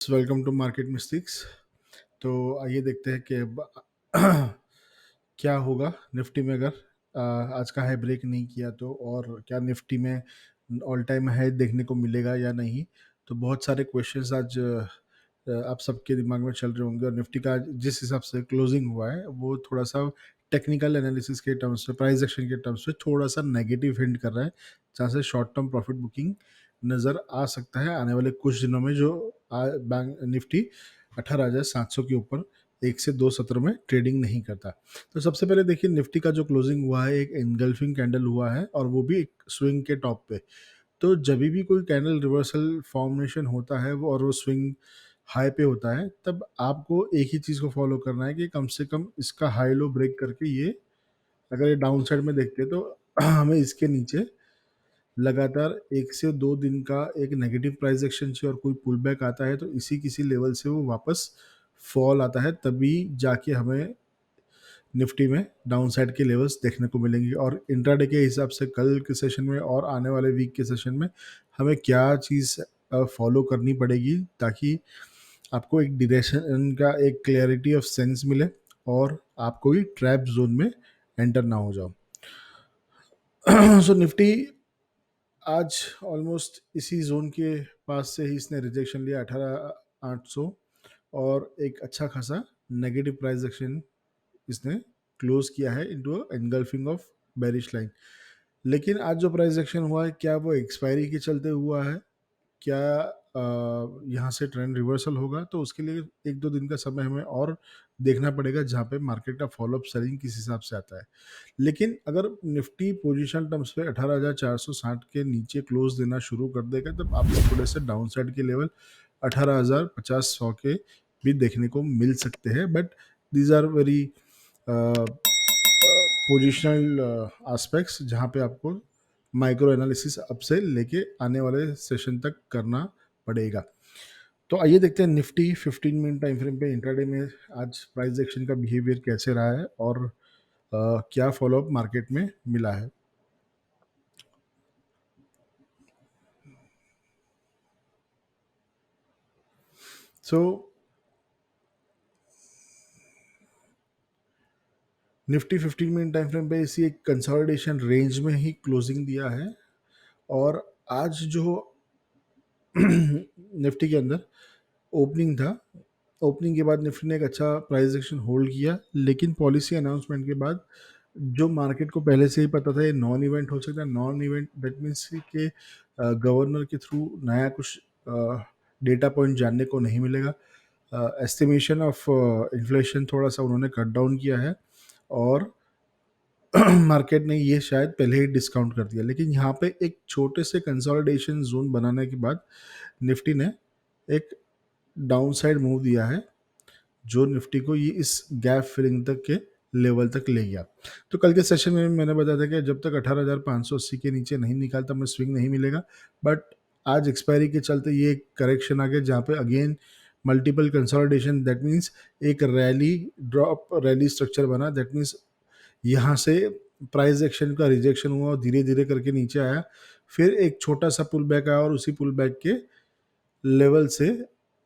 Welcome to market mistakes. तो आइए देखते हैं कि अब क्या होगा निफ्टी में अगर आज का हाई ब्रेक नहीं किया तो, और क्या निफ्टी में ऑल टाइम हाई देखने को मिलेगा या नहीं। तो बहुत सारे क्वेश्चंस आज आप सबके दिमाग में चल रहे होंगे, और निफ्टी का आज जिस हिसाब से क्लोजिंग हुआ है वो थोड़ा सा टेक्निकल एनालिसिस के टर्म्स में, प्राइस एक्शन के टर्म्स में थोड़ा सा नेगेटिव हिंट कर रहा है, जहाँ से शॉर्ट टर्म प्रॉफिट बुकिंग नज़र आ सकता है आने वाले कुछ दिनों में, जो बैंक निफ्टी 18,700 के ऊपर 1 से 2 सत्र में ट्रेडिंग नहीं करता। तो सबसे पहले देखिए, निफ्टी का जो क्लोजिंग हुआ है एक एनगल्फिंग कैंडल हुआ है, और वो भी एक स्विंग के टॉप पे। तो जब भी कोई कैंडल रिवर्सल फॉर्मेशन होता है वो, और वो स्विंग हाई पे होता है, तब आपको एक ही चीज़ को फॉलो करना है कि कम से कम इसका हाई लो ब्रेक करके ये, अगर ये डाउन साइड में देखते हैं तो हमें इसके नीचे लगातार 1 से 2 दिन का एक नेगेटिव प्राइस एक्शन चाहिए, और कोई पुल बैक आता है तो इसी किसी लेवल से वो वापस फॉल आता है, तभी जाके हमें निफ्टी में डाउन साइड के लेवल्स देखने को मिलेंगे। और इंट्राडे के हिसाब से कल के सेशन में और आने वाले वीक के सेशन में हमें क्या चीज़ फॉलो करनी पड़ेगी, ताकि आपको एक डायरेक्शन का एक क्लैरिटी ऑफ सेंस मिले, और आप कोई ट्रैप जोन में एंटर ना हो जाओ। सो निफ्टी आज ऑलमोस्ट इसी जोन के पास से ही इसने रिजेक्शन लिया, 18,800, और एक अच्छा खासा नेगेटिव प्राइस एक्शन इसने क्लोज किया है into engulfing of bearish line. लेकिन आज जो प्राइस एक्शन हुआ है, क्या वो एक्सपायरी के चलते हुआ है, क्या यहाँ से ट्रेंड रिवर्सल होगा, तो उसके लिए 1-2 दिन का समय हमें और देखना पड़ेगा, जहाँ पे मार्केट का फॉलोअप सेलिंग किस हिसाब से आता है। लेकिन अगर निफ्टी पोजीशन टर्म्स पे 18,460 के नीचे क्लोज देना शुरू कर देगा, तब आपको थोड़े से डाउन साइड के लेवल 18,050-100 के भी देखने को मिल सकते हैं, but these are very positional aspects, जहाँ पे आपको माइक्रो एनालिसिस अब से लेके आने वाले सेशन तक करना पड़ेगा। तो आइए देखते हैं निफ्टी 15 मिनट टाइम फ्रेम पे इंट्राडे में आज प्राइस एक्शन का बिहेवियर कैसे रहा है, और क्या फॉलोअप मार्केट में मिला है। सो निफ्टी 15 मिनट टाइम फ्रेम पे इसी एक कंसोलिडेशन रेंज में ही क्लोजिंग दिया है, और आज जो निफ्टी के अंदर ओपनिंग था, ओपनिंग के बाद निफ्टी ने एक अच्छा प्राइस एक्शन होल्ड किया, लेकिन पॉलिसी अनाउंसमेंट के बाद जो मार्केट को पहले से ही पता था ये नॉन इवेंट हो सकता है। नॉन इवेंट दैट मीन्स कि गवर्नर के थ्रू नया कुछ डेटा पॉइंट जानने को नहीं मिलेगा। एस्टिमेशन ऑफ इन्फ्लेशन थोड़ा सा उन्होंने कट डाउन किया है, और मार्केट ने ये शायद पहले ही डिस्काउंट कर दिया। लेकिन यहाँ पे एक छोटे से कंसोलिडेशन जोन बनाने के बाद निफ्टी ने एक डाउन साइड मूव दिया है, जो निफ्टी को ये इस गैप फिलिंग तक के लेवल तक ले गया। तो कल के सेशन में मैंने बताया था कि जब तक 18,580 के नीचे नहीं निकालता मैं स्विंग नहीं मिलेगा, बट आज एक्सपायरी के चलते ये करेक्शन आ गया, जहाँ पे again multiple consolidation, that means एक रैली ड्रॉप रैली स्ट्रक्चर बना। दैट मीन्स यहाँ से प्राइस एक्शन का रिजेक्शन हुआ और धीरे धीरे करके नीचे आया, फिर एक छोटा सा पुल बैक आया, और उसी पुल बैक के लेवल से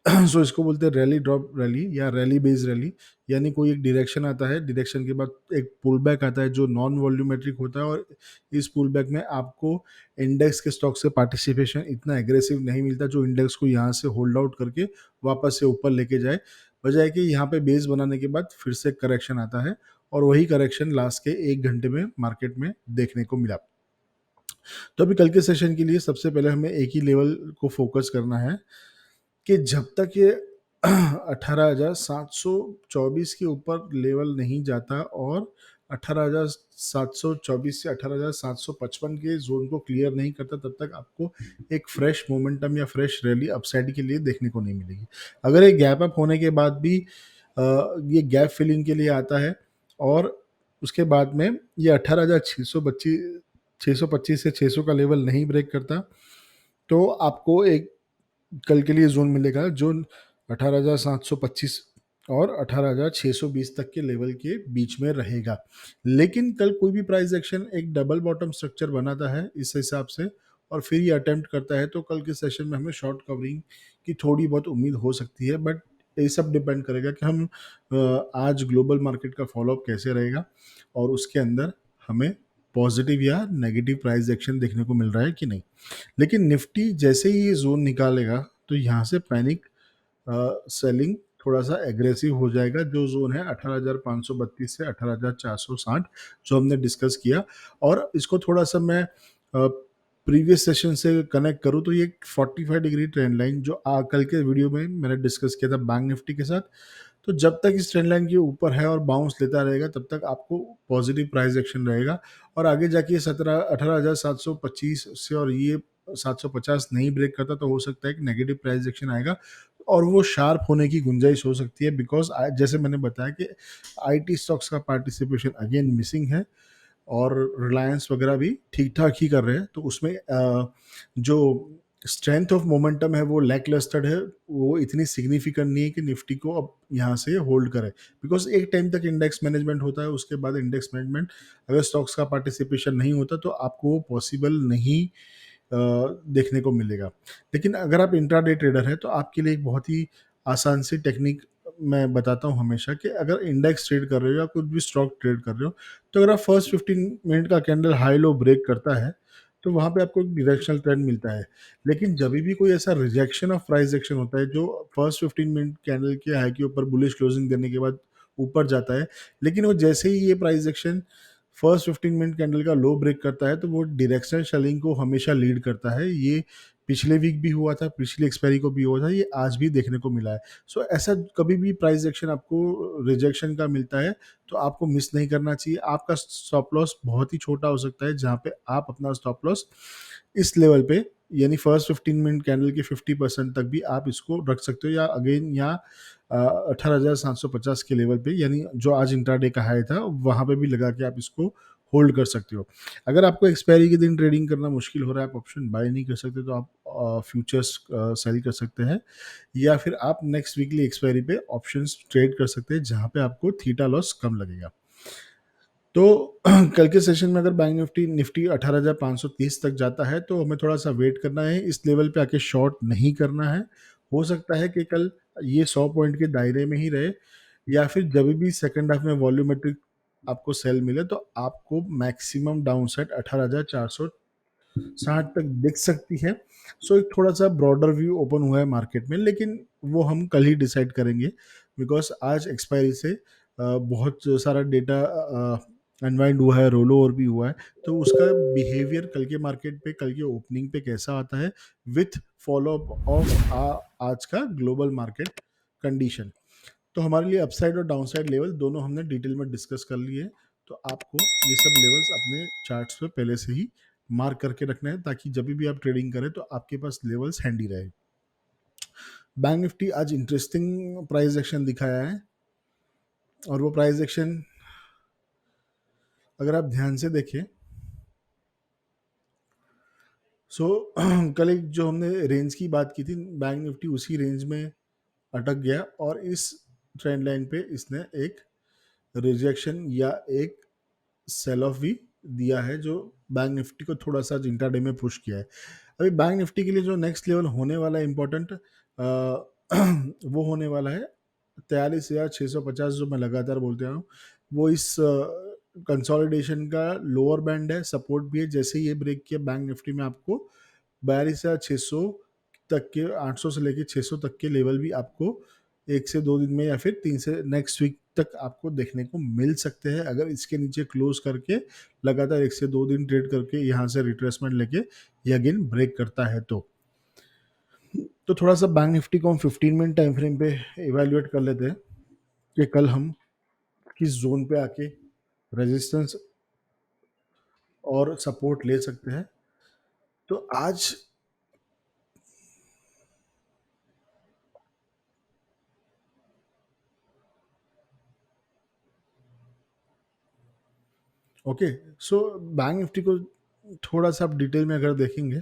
सो इसको बोलते हैं रैली ड्रॉप रैली या रैली बेस्ड रैली। यानी कोई एक डायरेक्शन आता है, डायरेक्शन के बाद एक पुल बैक आता है जो नॉन वॉल्यूमेट्रिक होता है, और इस पुल बैक में आपको इंडेक्स के स्टॉक से पार्टिसिपेशन इतना एग्रेसिव नहीं मिलता जो इंडेक्स को यहाँ से होल्ड आउट करके वापस से ऊपर लेके जाए, बजाय कि यहाँ पे बेस बनाने के बाद फिर से करेक्शन आता है, और वही करेक्शन लास्ट के 1 घंटे में मार्केट में देखने को मिला। तो अभी कल के सेशन के लिए सबसे पहले हमें एक ही लेवल को फोकस करना है, कि जब तक ये 18,724 के ऊपर लेवल नहीं जाता, और 18,724 से 18,755 के जोन को क्लियर नहीं करता, तब तक आपको एक फ्रेश मोमेंटम या फ्रेश रैली अपसाइड के लिए देखने को नहीं मिलेगी। अगर एक गैप अप होने के बाद भी ये गैप फिलिंग के लिए आता है, और उसके बाद में ये 18,625 से 600 का लेवल नहीं ब्रेक करता, तो आपको एक कल के लिए जोन मिलेगा जो 18,725 और 18,620 तक के लेवल के बीच में रहेगा। लेकिन कल कोई भी प्राइस एक्शन एक डबल बॉटम स्ट्रक्चर बनाता है, इस हिसाब से और फिर ये अटेम्प्ट करता है, तो कल के सेशन में हमें शॉर्ट कवरिंग की थोड़ी बहुत उम्मीद हो सकती है, बट ये सब डिपेंड करेगा कि हम आज ग्लोबल मार्केट का फॉलोअप कैसे रहेगा और उसके अंदर हमें पॉजिटिव या नेगेटिव प्राइस एक्शन देखने को मिल रहा है कि नहीं। लेकिन निफ्टी जैसे ही ये जोन निकालेगा तो यहाँ से पैनिक सेलिंग थोड़ा सा एग्रेसिव हो जाएगा। जो जोन है 18,532 से 18,460 जो हमने डिस्कस किया, और इसको थोड़ा सा मैं प्रीवियस सेशन से कनेक्ट करूँ तो ये 45 डिग्री ट्रेंड लाइन जो कल के वीडियो में मैंने डिस्कस किया था बैंक निफ्टी के साथ, तो जब तक इस ट्रेंड लाइन के ऊपर है और बाउंस लेता रहेगा तब तक आपको पॉजिटिव प्राइस एक्शन रहेगा। और आगे जाके 18,725 से और ये 750 नहीं ब्रेक करता तो हो सकता है कि नेगेटिव प्राइस एक्शन आएगा और वो शार्प होने की गुंजाइश हो सकती है, बिकॉज जैसे मैंने बताया कि आईटी स्टॉक्स का पार्टिसिपेशन अगेन मिसिंग है और रिलायंस वगैरह भी ठीक ठाक ही कर रहे हैं, तो उसमें जो स्ट्रेंथ ऑफ मोमेंटम है वो लैक लस्टर्ड है, वो इतनी सिग्निफिकेंट नहीं है कि निफ्टी को अब यहाँ से होल्ड करे, बिकॉज एक टाइम तक इंडेक्स मैनेजमेंट होता है, उसके बाद इंडेक्स मैनेजमेंट अगर स्टॉक्स का पार्टिसिपेशन नहीं होता तो आपको वो पॉसिबल नहीं देखने को मिलेगा। लेकिन अगर आप इंट्राडे ट्रेडर है तो आपके लिए एक बहुत ही आसान सी टेक्निक मैं बताता हूँ हमेशा कि अगर इंडेक्स ट्रेड कर रहे हो या कुछ भी स्टॉक ट्रेड कर रहे हो, तो अगर आप फर्स्ट 15 मिनट का कैंडल हाई लो ब्रेक करता है तो वहाँ पे आपको एक डायरेक्शनल ट्रेंड मिलता है। लेकिन जब भी कोई ऐसा रिजेक्शन ऑफ प्राइस एक्शन होता है जो फर्स्ट 15 मिनट कैंडल के हाई के ऊपर बुलिश क्लोजिंग देने के बाद ऊपर जाता है, लेकिन वो जैसे ही ये price action first 15 minute candle का लो ब्रेक करता है तो वो डायरेक्शनल सेलिंग को हमेशा लीड करता है। ये पिछले वीक भी हुआ था, पिछली एक्सपायरी को भी हुआ था, ये आज भी देखने को मिला है। सो ऐसा कभी भी प्राइस एक्शन आपको रिजेक्शन का मिलता है तो आपको मिस नहीं करना चाहिए। आपका स्टॉप लॉस बहुत ही छोटा हो सकता है, जहाँ पे आप अपना स्टॉप लॉस इस लेवल पे यानी फर्स्ट 15 मिनट कैंडल के 50% तक भी आप इसको रख सकते हो, या अगेन या 18,750 के लेवल पे यानी जो आज इंट्राडे का हाई था वहाँ पे भी लगा के आप इसको होल्ड कर सकते हो। अगर आपको एक्सपायरी के दिन ट्रेडिंग करना मुश्किल हो रहा है, आप ऑप्शन बाय नहीं कर सकते, तो आप फ्यूचर्स सेल कर सकते हैं, या फिर आप नेक्स्ट वीकली एक्सपायरी पे ऑप्शंस ट्रेड कर सकते हैं जहाँ पे आपको थीटा लॉस कम लगेगा। तो कल के सेशन में अगर बैंक निफ्टी निफ्टी 18,530 तक जाता है तो हमें थोड़ा सा वेट करना है, इस लेवल पे आके शॉर्ट नहीं करना है। हो सकता है कि कल ये 100 पॉइंट के दायरे में ही रहे, या फिर जब भी सेकंड हाफ में वॉल्यूमेट्रिक आपको सेल मिले तो आपको मैक्सिमम डाउन साइड 18,460 तक दिख सकती है। सो एक थोड़ा सा ब्रॉडर व्यू ओपन हुआ है मार्केट में, लेकिन वो हम कल ही डिसाइड करेंगे, बिकॉज आज एक्सपायरी से बहुत सारा डेटा अनवाइंड हुआ है, रोल ओवर भी हुआ है, तो उसका बिहेवियर कल के मार्केट पे, कल के ओपनिंग पे कैसा आता है विथ फॉलोअप ऑफ आज का ग्लोबल मार्केट कंडीशन। तो हमारे लिए अपसाइड और डाउनसाइड लेवल दोनों हमने डिटेल में डिस्कस कर लिए, तो आपको ये सब लेवल्स अपने चार्ट्स पे पहले से ही मार्क करके रखना है ताकि जब भी आप ट्रेडिंग करें तो आपके पास लेवल्स हैंडी रहे। बैंक निफ्टी आज इंटरेस्टिंग प्राइस एक्शन दिखाया है, और वो प्राइस एक्शन अगर आप ध्यान से देखें सो कल एक जो हमने रेंज की बात की थी, बैंक निफ्टी उसी रेंज में अटक गया और इस ट्रेंड लाइन पे इसने एक रिजेक्शन या एक सेल ऑफ भी दिया है, जो बैंक निफ्टी को थोड़ा सा इंट्राडे में पुश किया है। अभी बैंक निफ्टी के लिए जो नेक्स्ट लेवल होने वाला है इम्पोर्टेंट वो होने वाला है 43,650, जो मैं लगातार बोलते हूँ, वो इस कंसोलिडेशन का लोअर बैंड है, सपोर्ट भी है। जैसे ही ये ब्रेक किया बैंक निफ्टी में आपको 42,600 तक के, 800 से लेके 600 तक के लेवल भी आपको 1 से 2 दिन में या फिर 3 से नेक्स्ट वीक तक आपको देखने को मिल सकते हैं, अगर इसके नीचे क्लोज करके लगातार 1 से 2 दिन ट्रेड करके यहाँ से रिट्रेसमेंट लेके ये अगेन ब्रेक करता है। तो थोड़ा सा बैंक निफ्टी को हम 15 मिनट टाइम फ्रेम पे इवेल्युएट कर लेते हैं कि कल हम किस जोन पे आके रेजिस्टेंस और सपोर्ट ले सकते हैं। तो आज ओके, सो बैंक निफ्टी को थोड़ा सा आप डिटेल में अगर देखेंगे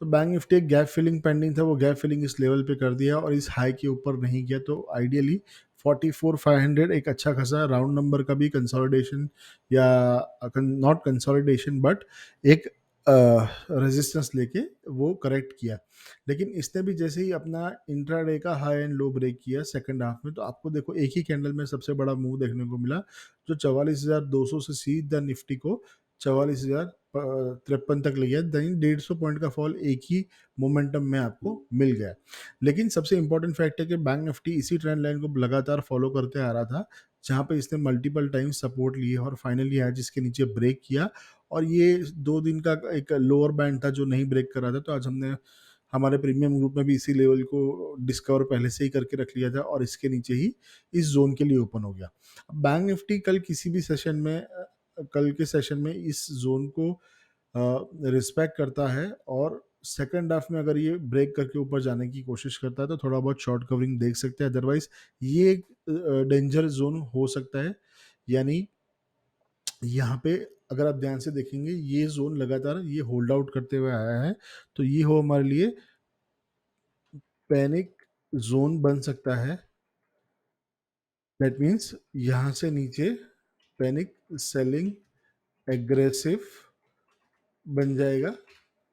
तो बैंक निफ्टी एक गैप फिलिंग पेंडिंग था, वो गैप फिलिंग इस लेवल पे कर दिया और इस हाई के ऊपर नहीं गया, तो आइडियली 44,500 एक अच्छा खासा राउंड नंबर का भी कंसोलिडेशन, या नॉट कंसोलिडेशन बट एक रेजिस्टेंस लेके वो करेक्ट किया। लेकिन इसने भी जैसे ही अपना इंट्राडे का हाई एंड लो ब्रेक किया सेकंड हाफ में, तो आपको देखो एक ही कैंडल में सबसे बड़ा मूव देखने को मिला, जो 44,200 से सीधा निफ्टी को 44,053 तक ले गया। देन 150 पॉइंट का फॉल एक ही मोमेंटम में आपको मिल गया। लेकिन सबसे इंपॉर्टेंट फैक्ट है कि बैंक निफ्टी इसी ट्रेंड लाइन को लगातार फॉलो करते आ रहा था, जहां पे इसने मल्टीपल टाइम सपोर्ट लिए और फाइनली आज इसके नीचे ब्रेक किया। और ये 2 दिन का एक लोअर बैंड था जो नहीं ब्रेक कर रहा था, तो आज हमने हमारे प्रीमियम ग्रुप में भी इसी लेवल को डिस्कवर पहले से ही करके रख लिया था और इसके नीचे ही इस जोन के लिए ओपन हो गया। बैंक निफ्टी कल किसी भी सेशन में कल के सेशन में इस जोन को रिस्पेक्ट करता है, और सेकंड हाफ में अगर ये ब्रेक करके ऊपर जाने की कोशिश करता है तो थोड़ा बहुत शॉर्ट कवरिंग देख सकते हैं। अदरवाइज ये एक डेंजर जोन हो सकता है। यानी यहाँ पे अगर आप ध्यान से देखेंगे, ये जोन लगातार ये होल्ड आउट करते हुए आया है, तो ये हो हमारे लिए पैनिक जोन बन सकता है। दैट मीन्स यहाँ से नीचे पैनिक सेलिंग एग्रेसिव बन जाएगा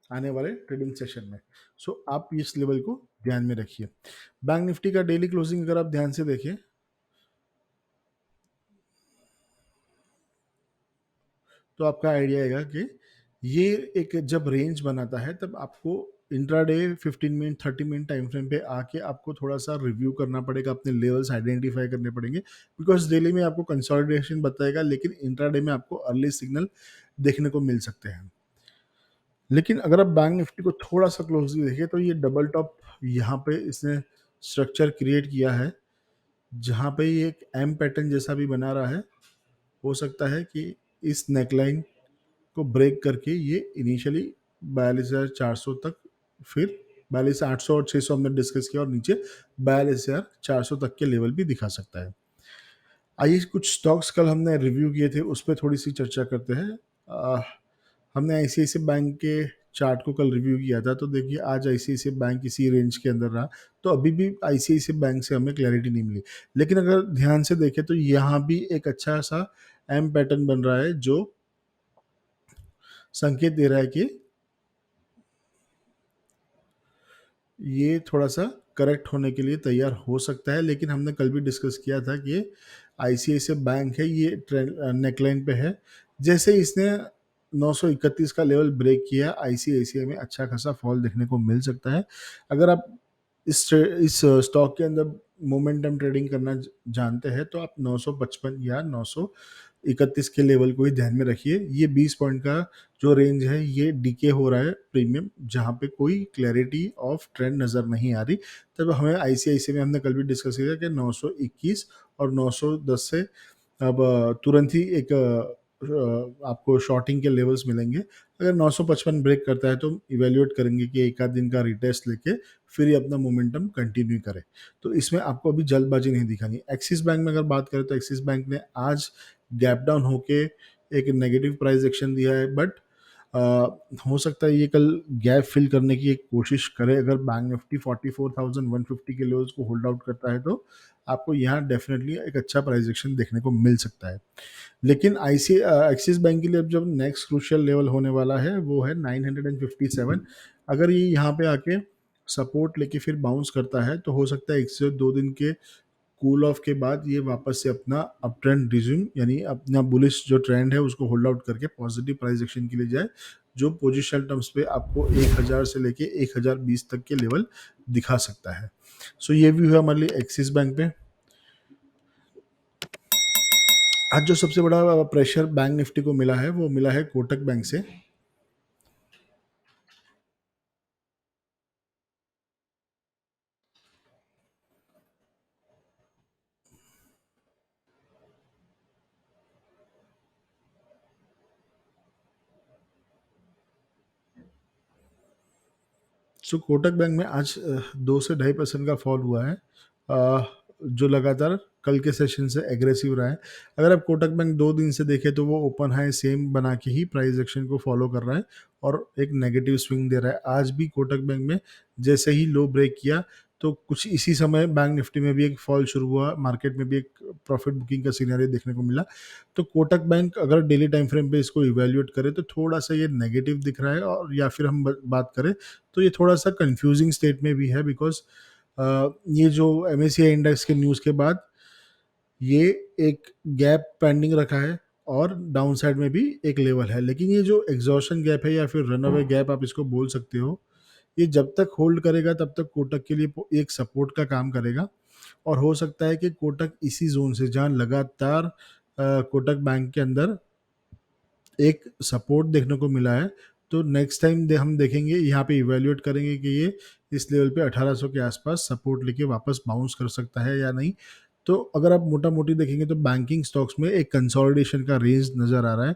आने वाले ट्रेडिंग सेशन में। सो आप इस लेवल को ध्यान में रखिए। बैंक निफ्टी का डेली क्लोजिंग अगर आप ध्यान से देखें, तो आपका आइडिया आएगा कि ये एक जब रेंज बनाता है तब आपको intraday 15 minute 30 minute time frame पे आके आपको थोड़ा सा रिव्यू करना पड़ेगा, अपने लेवल्स आइडेंटिफाई करने पड़ेंगे। बिकॉज डेली में आपको कंसोलिडेशन बताएगा, लेकिन इंट्राडे में आपको अर्ली सिग्नल देखने को मिल सकते हैं। लेकिन अगर आप बैंक निफ्टी को थोड़ा सा क्लोजली देखें, तो ये डबल टॉप यहाँ पे इसने स्ट्रक्चर क्रिएट किया है, जहाँ पे ये एक एम पैटर्न जैसा भी बना रहा है। हो सकता है कि इस नेकलाइन को ब्रेक करके ये इनिशियली 42,400 तक, फिर 42,800 और 600 हमने डिस्कस किया, और नीचे 42,400 तक के लेवल भी दिखा सकता है। आइए कुछ स्टॉक्स कल हमने रिव्यू किए थे उस पर थोड़ी सी चर्चा करते हैं। हमने आईसीआईसीआई बैंक के चार्ट को कल रिव्यू किया था, तो देखिए आज आईसीआईसीआई बैंक इसी रेंज के अंदर रहा, तो अभी भी आईसीआईसीआई बैंक से हमें क्लैरिटी नहीं मिली। लेकिन अगर ध्यान से देखें तो यहाँ भी एक अच्छा सा एम पैटर्न बन रहा है, जो संकेत दे रहा है कि ये थोड़ा सा करेक्ट होने के लिए तैयार हो सकता है। लेकिन हमने कल भी डिस्कस किया था कि आईसीआईसीआई बैंक है, ये ट्रेंड नेकलाइन पे है। जैसे इसने 931 का लेवल ब्रेक किया, आईसीआईसीआई में अच्छा खासा फॉल देखने को मिल सकता है। अगर आप इस स्टॉक के अंदर मोमेंटम ट्रेडिंग करना जानते हैं, तो आप 955 या 931 के लेवल को ही ध्यान में रखिए। ये 20 पॉइंट का जो रेंज है, ये डीके हो रहा है प्रीमियम, जहाँ पे कोई क्लैरिटी ऑफ ट्रेंड नज़र नहीं आ रही। तब हमें आईसीआईसीआई में हमने कल भी डिस्कस किया कि 921 और 910 से अब तुरंत ही एक आपको शॉर्टिंग के लेवल्स मिलेंगे। अगर 955 ब्रेक करता है तो इवेल्युएट करेंगे कि एक आध दिन का रिटेस्ट लेके फिर ये अपना मोमेंटम कंटिन्यू करे। तो इसमें आपको अभी जल्दबाजी नहीं दिखानी। एक्सिस बैंक में अगर बात करें, तो एक्सिस बैंक ने आज गैप डाउन होके एक नेगेटिव प्राइस एक्शन दिया है, बट हो सकता है ये कल गैप फिल करने की एक कोशिश करे। अगर बैंक निफ्टी 44,150 के लेवल्स को होल्ड आउट करता है, तो आपको यहाँ डेफिनेटली एक अच्छा प्राइस एक्शन देखने को मिल सकता है। लेकिन एक्सिस बैंक के लिए अब जब नेक्स्ट क्रूशियल लेवल होने वाला है, वो है 957। अगर ये यहाँ पे आके सपोर्ट लेके फिर बाउंस करता है, तो हो सकता है 1 से 2 दिन के कूल ऑफ के बाद ये वापस से अपना अप ट्रेंड रिज्यूम, यानी अपना बुलिश जो ट्रेंड है उसको होल्ड आउट करके पॉजिटिव प्राइस एक्शन के लिए जाए, जो पोजिशनल टर्म्स पे आपको 1000 से लेके 1020 तक के लेवल दिखा सकता है। सो ये व्यू है हमारे लिए एक्सिस बैंक पे। आज जो सबसे बड़ा प्रेशर बैंक निफ्टी को मिला है, वो मिला है कोटक बैंक से। सो कोटक बैंक में आज 2 से 2.5% का फॉल हुआ है, जो लगातार कल के सेशन से एग्रेसिव रहा है। अगर आप कोटक बैंक 2 दिन से देखें, तो वो ओपन हाई सेम बना के ही प्राइस एक्शन को फॉलो कर रहा है और एक नेगेटिव स्विंग दे रहा है। आज भी कोटक बैंक में जैसे ही लो ब्रेक किया, तो कुछ इसी समय बैंक निफ्टी में भी एक फॉल शुरू हुआ, मार्केट में भी एक प्रॉफिट बुकिंग का सिनेरियो देखने को मिला। तो कोटक बैंक अगर डेली टाइम फ्रेम पे इसको इवेल्युएट करें तो थोड़ा सा ये नेगेटिव दिख रहा है, और या फिर हम बात करें तो ये थोड़ा सा कंफ्यूजिंग स्टेट में भी है, बिकॉज ये जो MSCI इंडेक्स के न्यूज़ के बाद ये एक गैप पेंडिंग रखा है, और डाउन साइड में भी एक लेवल है, लेकिन ये जो एग्जॉशन गैप है या फिर रन अवे गैप आप इसको बोल सकते हो, ये जब तक होल्ड करेगा तब तक कोटक के लिए एक सपोर्ट का काम करेगा। और हो सकता है कि कोटक इसी जोन से, जहां लगातार कोटक बैंक के अंदर एक सपोर्ट देखने को मिला है, तो नेक्स्ट टाइम हम देखेंगे यहाँ पे इवेल्युएट करेंगे कि ये इस लेवल पे 1800 के आसपास सपोर्ट लेके वापस बाउंस कर सकता है या नहीं। तो अगर आप मोटा मोटी देखेंगे तो बैंकिंग स्टॉक्स में एक कंसोलिडेशन का रेंज नज़र आ रहा है।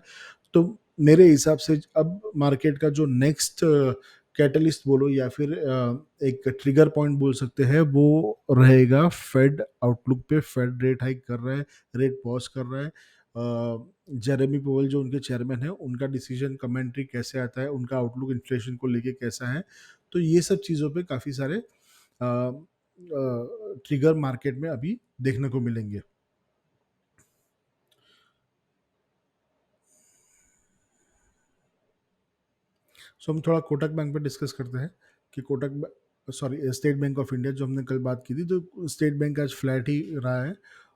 तो मेरे हिसाब से अब मार्केट का जो नेक्स्ट कैटलिस्ट बोलो या फिर एक ट्रिगर पॉइंट बोल सकते हैं, वो रहेगा फेड आउटलुक पे। फेड रेट हाइक कर रहा है, रेट पॉज कर रहा है। जेरेमी पोवेल जो उनके चेयरमैन है, उनका डिसीजन कमेंट्री कैसे आता है, उनका आउटलुक इन्फ्लेशन को लेके कैसा है, तो ये सब चीज़ों पे काफ़ी सारे ट्रिगर मार्केट में अभी देखने को मिलेंगे। सो हम थोड़ा कोटक बैंक पे डिस्कस करते हैं कि sorry state bank of India जो हमने कल बात की थी, तो स्टेट बैंक आज फ्लैट ही रहा है।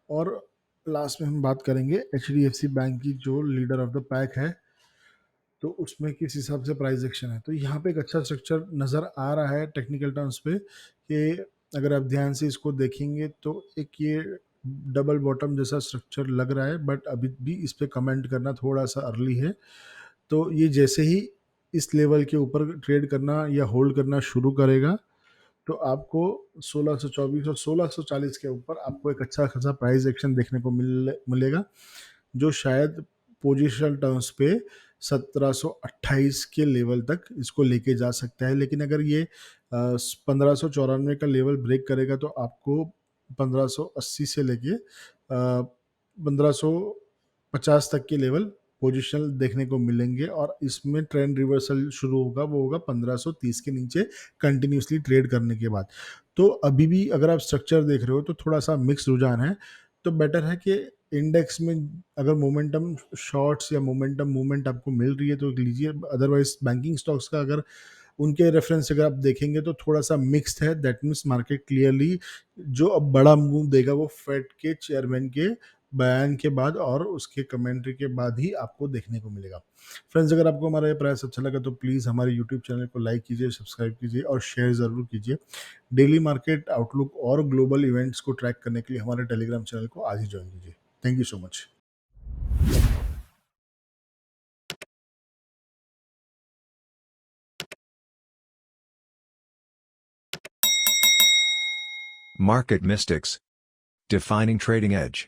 और लास्ट में हम बात करेंगे HDFC बैंक की, जो लीडर ऑफ द पैक है, तो उसमें किस हिसाब से प्राइस एक्शन है। तो यहाँ पे एक अच्छा स्ट्रक्चर नज़र आ रहा है टेक्निकल टर्म्स पे, कि अगर आप ध्यान से इसको देखेंगे तो एक ये डबल बॉटम जैसा स्ट्रक्चर लग रहा है, बट अभी भी इस पे कमेंट करना थोड़ा सा अर्ली है। तो ये जैसे ही इस लेवल के ऊपर ट्रेड करना या होल्ड करना शुरू करेगा, तो आपको 1624 और 1640 के ऊपर आपको एक अच्छा खासा प्राइस एक्शन देखने को मिलेगा, जो शायद पोजिशनल टर्म्स पे 1728 के लेवल तक इसको लेके जा सकता है। लेकिन अगर ये 1594 का लेवल ब्रेक करेगा तो आपको 1580 से लेके 1550 तक के लेवल पोजिशनल देखने को मिलेंगे, और इसमें ट्रेंड रिवर्सल शुरू होगा, वो होगा 1530 के नीचे कंटिन्यूसली ट्रेड करने के बाद। तो अभी भी अगर आप स्ट्रक्चर देख रहे हो तो थोड़ा सा मिक्स रुझान है। तो बेटर है कि इंडेक्स में अगर मोमेंटम शॉर्ट्स या मोमेंटम मूवमेंट आपको मिल रही है तो लीजिए, अदरवाइज बैंकिंग स्टॉक्स का अगर उनके रेफरेंस अगर आप देखेंगे तो थोड़ा सा मिक्स्ड है। दैट मीन्स मार्केट क्लियरली जो अब बड़ा मूव देगा वो फेड के चेयरमैन के बयान के बाद और उसके कमेंट्री के बाद ही आपको देखने को मिलेगा। फ्रेंड्स, अगर आपको हमारा ये प्रयास अच्छा लगा तो प्लीज़ हमारे यूट्यूब चैनल को लाइक कीजिए, सब्सक्राइब कीजिए और शेयर ज़रूर कीजिए। डेली मार्केट आउटलुक और ग्लोबल इवेंट्स को ट्रैक करने के लिए हमारे टेलीग्राम चैनल को आज ही ज्वाइन कीजिए। Thank you so much. Market Mystics. Defining Trading Edge.